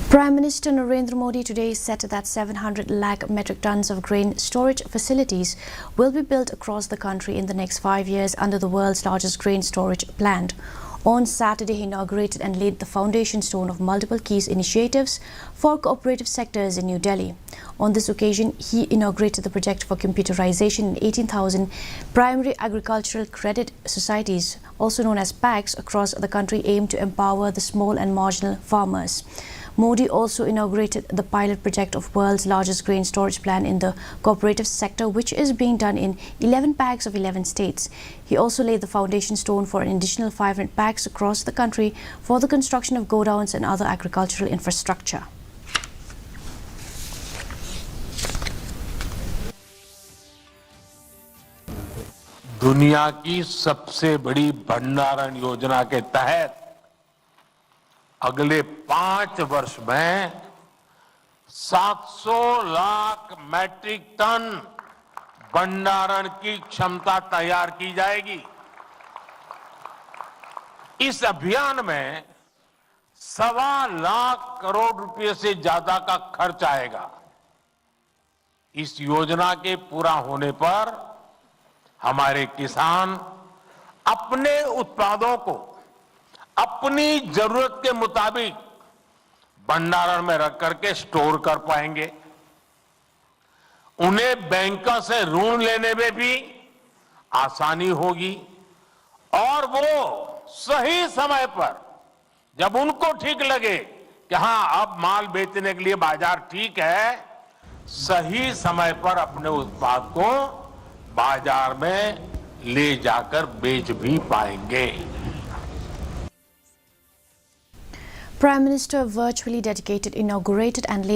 Prime Minister Narendra Modi today said that 700 lakh metric tons of grain storage facilities will be built across the country in the next 5 years under the world's largest grain storage plant. On Saturday, he inaugurated and laid the foundation stone of multiple key initiatives for cooperative sectors in New Delhi. On this occasion, he inaugurated the project for computerization in 18,000 primary agricultural credit societies, also known as PACs, across the country aimed to empower the small and marginal farmers. Modi also inaugurated the pilot project of world's largest grain storage plant in the cooperative sector, which is being done in 11 PACs of 11 states. He also laid the foundation stone for an additional 500 PACs across the country for the construction of godowns and other agricultural infrastructure. दुनिया की सबसे बड़ी भंडारण योजना के तहत अगले 5 वर्ष में 700 लाख मैट्रिक टन भंडारण की क्षमता तैयार की जाएगी। इस अभियान में 1.25 लाख करोड़ रुपए से ज्यादा का खर्च आएगा। इस योजना के पूरा होने पर हमारे किसान अपने उत्पादों को अपनी जरूरत के मुताबिक भंडारण में रख करके स्टोर कर पाएंगे। उन्हें बैंकों से ऋण लेने में भी आसानी होगी और वो सही समय पर, जब उनको ठीक लगे कि हां अब माल बेचने के लिए बाजार ठीक है, सही समय पर अपने उत्पाद को बाजार में ले जाकर बेच भी पाएंगे। Prime Minister virtually dedicated, inaugurated and laid